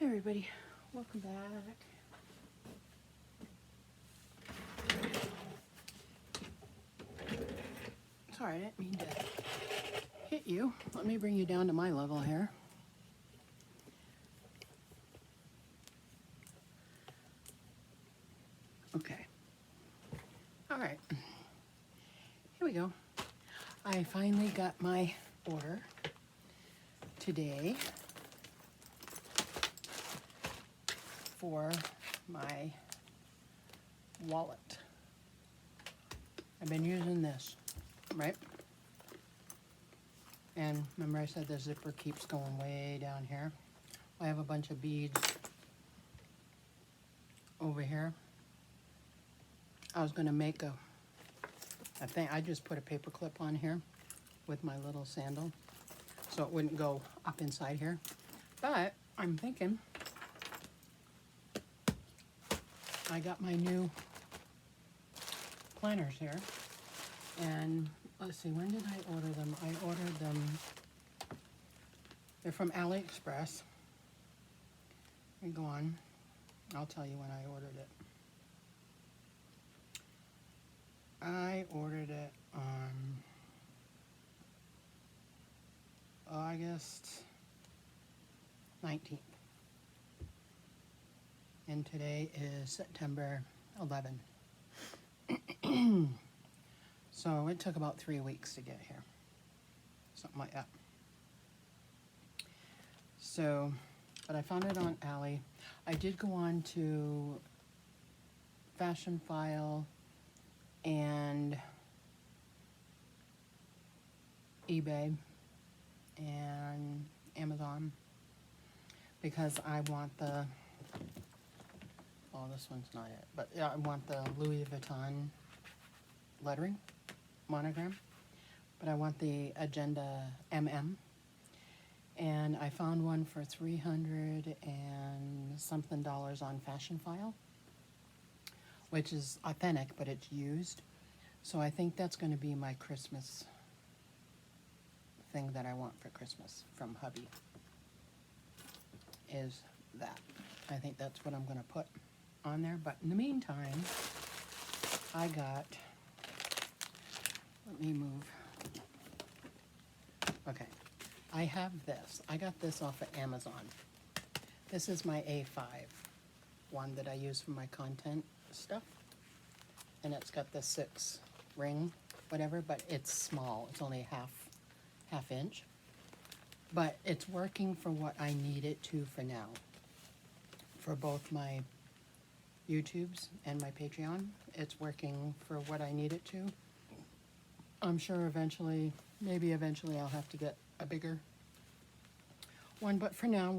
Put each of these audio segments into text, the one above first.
Hey everybody, welcome back. Sorry, I didn't mean to hit you. Let me bring you down to my level here. Okay. All right. Here we go. I finally got my order today for my wallet. I've been using this, right? And remember I said the zipper keeps going way down here. I have a bunch of beads over here. I was going to make a thing. I just put a paper clip on here with my little sandal so it wouldn't go up inside here. But I'm thinking I got my new planners here, and let's see, when did I order them? I ordered them, they're from AliExpress. Let me go on, I'll tell you when I ordered it. I ordered it on August 19th. And today is September 11. So it took about 3 weeks to get here. Something like that. So, but I found it on Ali. I did go on to Fashion File and eBay and Amazon because I want the, oh, this one's not it, but yeah, I want the Louis Vuitton lettering monogram, but I want the Agenda MM, and I found one for $300 and something on Fashion File, which is authentic, but it's used. So I think that's going to be my Christmas thing that I want for Christmas from hubby, is that. I think that's what I'm going to put on there. But in the meantime, I got, let me move. Okay, I have this. I got this off of Amazon. This is my A5 one that I use for my content stuff, and it's got the 6 ring whatever, but it's small. It's only half inch, but it's working for what I need it to for now, for both my YouTubes and my Patreon. It's working for what I need it to. I'm sure eventually, maybe eventually I'll have to get a bigger one, but for now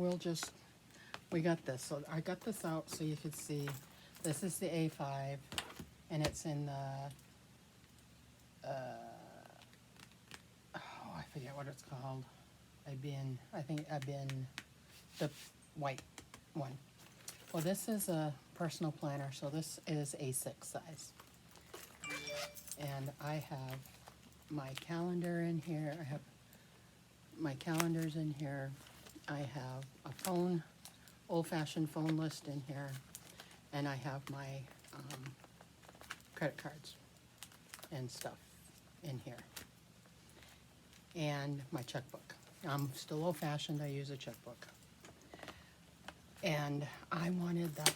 we got this. So I got this out so you could see. This is the A5, and it's in the, I forget what it's called. I think I've been the white one. Well, this is a personal planner, so this is A6 size. And I have my calendar in here. I have my calendars in here. I have a phone, old-fashioned phone list in here. And I have my credit cards and stuff in here. And my checkbook. I'm still old-fashioned. I use a checkbook. And I wanted that.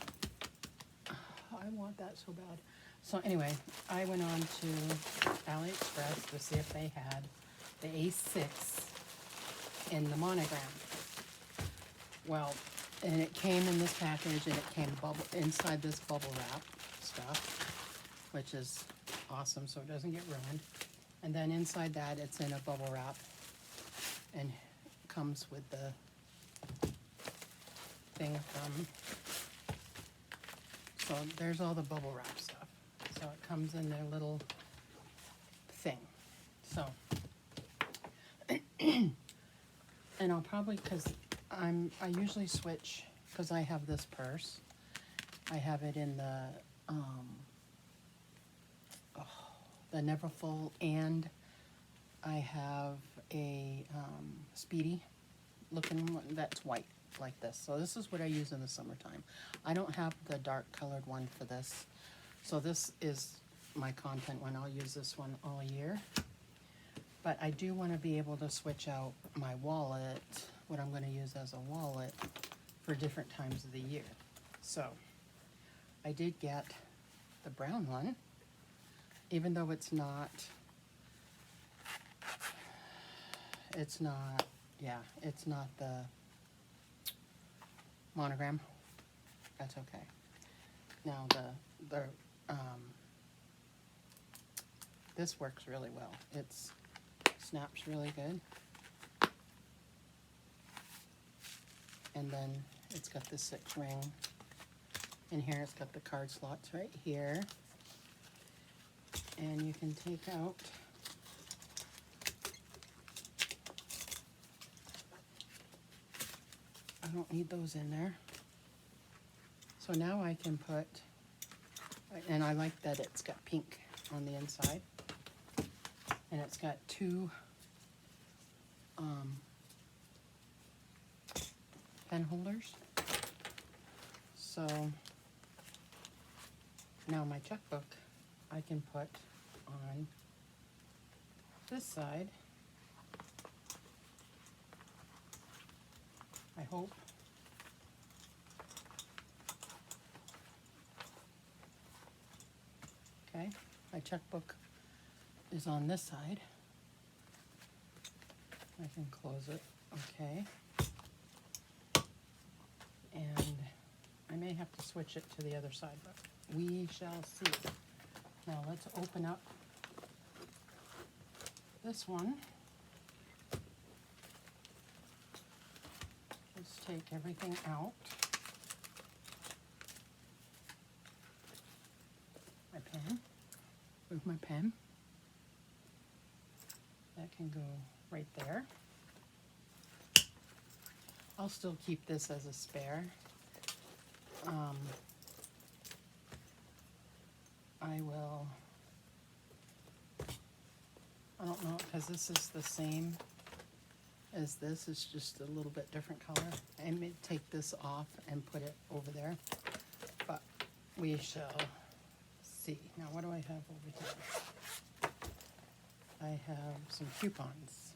I want that so bad. So anyway, I went on to AliExpress to see if they had the A6 in the monogram. Well, and it came in this package, and it came inside this bubble wrap stuff, which is awesome, so it doesn't get ruined. And then inside that, it's in a bubble wrap, and comes with the thing from, so there's all the bubble wrap stuff. So it comes in their little thing. So, and I'll probably, because I usually switch, because I have this purse. I have it in the Neverfull, and I have a Speedy looking one that's white. like this. So this is what I use in the summertime. I don't have the dark colored one for this. So this is my content one. I'll use this one all year. But I do want to be able to switch out my wallet, what I'm going to use as a wallet, for different times of the year. So I did get the brown one, even though it's not, yeah, it's not the monogram. That's okay. Now this works really well. It's snaps really good. And then it's got the 6 ring in here. It's got the card slots right here. And you can take out I don't need those in there. So now I can put, and I like that it's got pink on the inside. And it's got 2 pen holders. So now my checkbook I can put on this side. I hope. Okay, my checkbook is on this side. I can close it, okay. And I may have to switch it to the other side, but we shall see. Now let's open up this one. Let's take everything out. My pen, move my pen. That can go right there. I'll still keep this as a spare. I don't know, because this is the same as this, it's just a little bit different color. I may take this off and put it over there, but we shall see. Now what do I have over here? I have some coupons.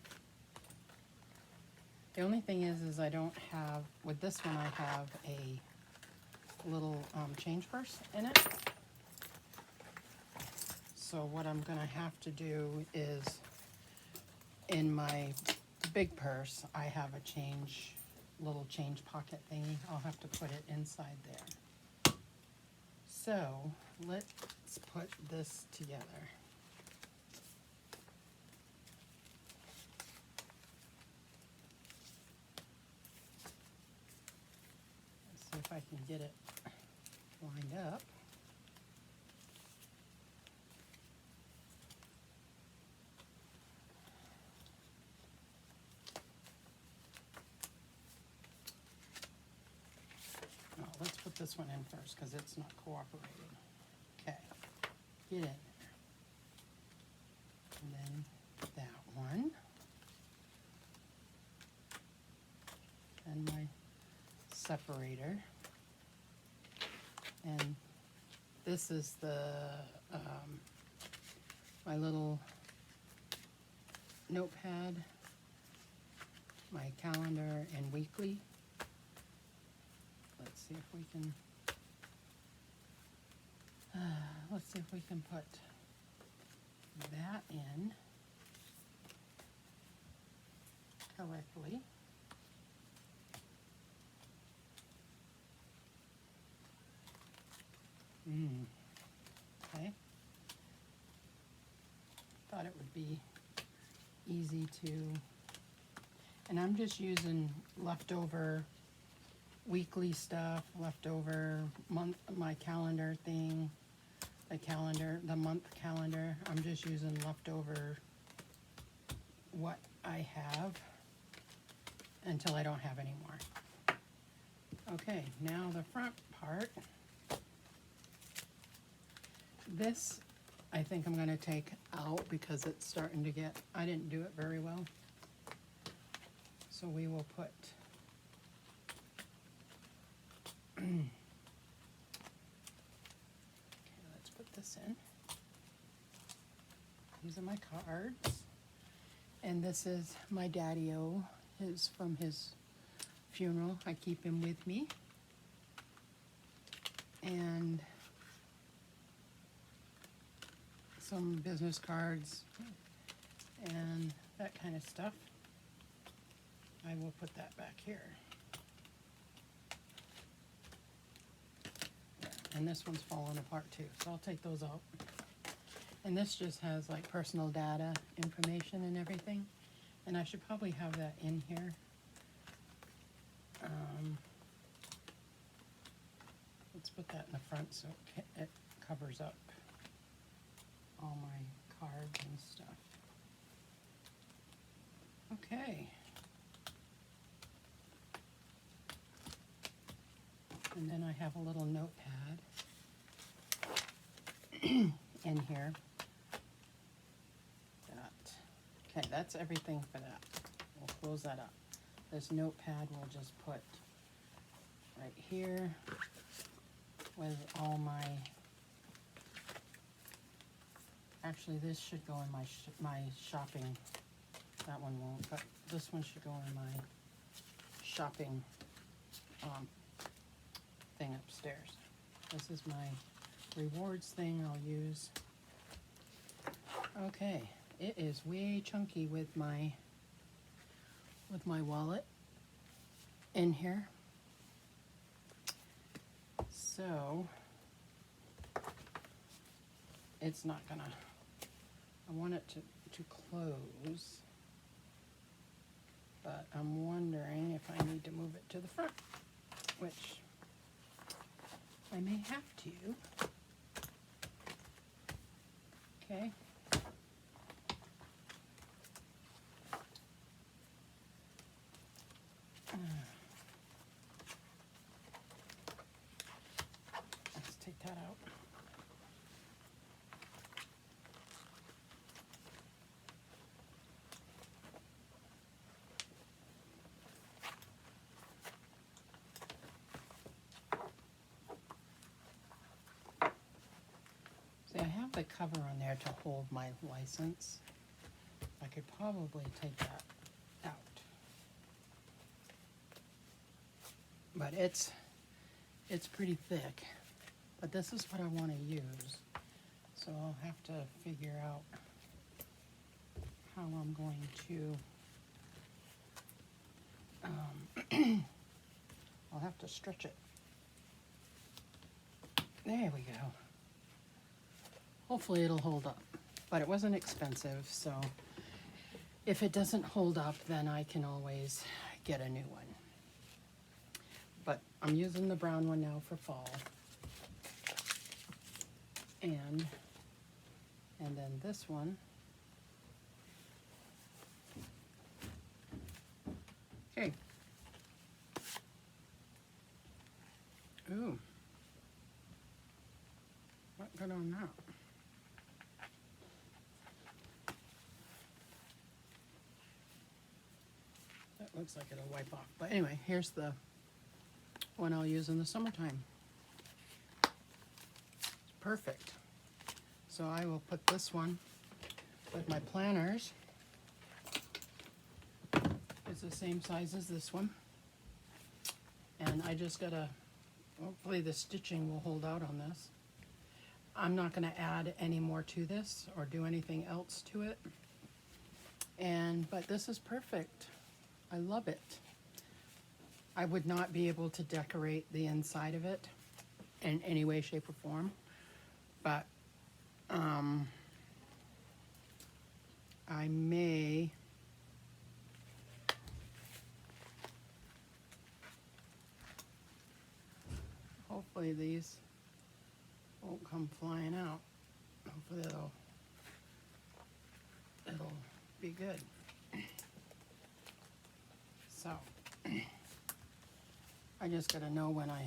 The only thing is I don't have, with this one I have a little change purse in it. So what I'm gonna have to do is, in my big purse, I have a little change pocket thingy. I'll have to put it inside there. So let's put this together. Let's see if I can get it lined up. No, let's put this one in first because it's not cooperating. Okay, get in there. And then that one. And my separator. And this is the my little notepad, my calendar and weekly. Let's see if we can put that in correctly. Okay. Thought it would be easy to, and I'm just using leftover weekly stuff, leftover month, my calendar thing, the month calendar. I'm just using leftover what I have until I don't have any more. Okay, now the front part. This, I think I'm going to take out because it's starting to get, I didn't do it very well. So we will put Okay, let's put this in. These are my cards. And this is my daddy-o, his from his funeral. I keep him with me. And some business cards and that kind of stuff. I will put that back here. And this one's falling apart too, so I'll take those out. And this just has like personal data information and everything. And I should probably have that in here. Let's put that in the front so it covers up all my cards and stuff. Okay. And then I have a little notepad in here. Okay, that's everything for that. We'll close that up. This notepad we'll just put right here with all my, actually this should go in my shopping, that one won't, but this one should go in my shopping thing upstairs. This is my rewards thing I'll use. Okay, it is way chunky with my wallet in here. So it's not gonna, I want it to close, but I'm wondering if I need to move it to the front, which I may have to. Okay. Let's take that out. See, I have the cover on there to hold my license. I could probably take that out. But it's pretty thick. But this is what I want to use. So I'll have to figure out how I'm going to, I'll have to stretch it. There we go. Hopefully it'll hold up. But it wasn't expensive, so if it doesn't hold up, then I can always get a new one. But I'm using the brown one now for fall. And then this one. Okay. Ooh. What got on that? That looks like it'll wipe off. But anyway, here's the one I'll use in the summertime. It's perfect. So I will put this one with my planners. It's the same size as this one. And I just gotta, hopefully the stitching will hold out on this. I'm not gonna add any more to this or do anything else to it. But this is perfect. I love it. I would not be able to decorate the inside of it in any way, shape, or form, but I may hopefully these won't come flying out. Hopefully it'll be good. So I just gotta know when I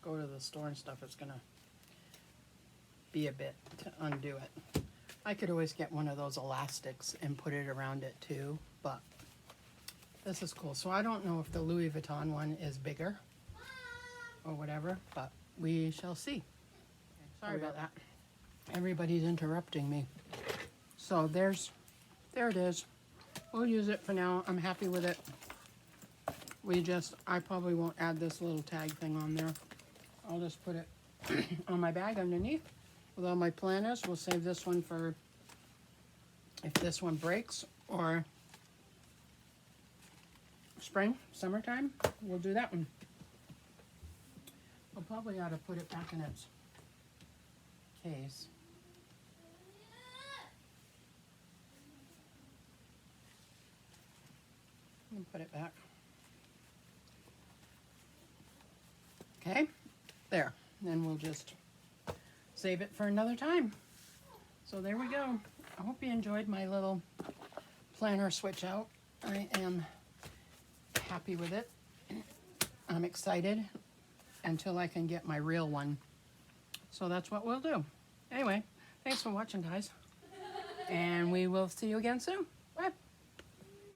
go to the store and stuff, it's gonna be a bit to undo it. I could always get one of those elastics and put it around it too, but this is cool. So I don't know if the Louis Vuitton one is bigger. or whatever, but we shall see. Sorry about that. Everybody's interrupting me. So there it is. We'll use it for now. I'm happy with it. I probably won't add this little tag thing on there. I'll just put it on my bag underneath with all my planners. We'll save this one for if this one breaks, or spring, summertime, we'll do that one. I'll probably ought to put it back in its case. And put it back. Okay, there. Then we'll just save it for another time. So there we go. I hope you enjoyed my little planner switch out. I am happy with it. I'm excited until I can get my real one. So that's what we'll do. Anyway, thanks for watching, guys. And we will see you again soon.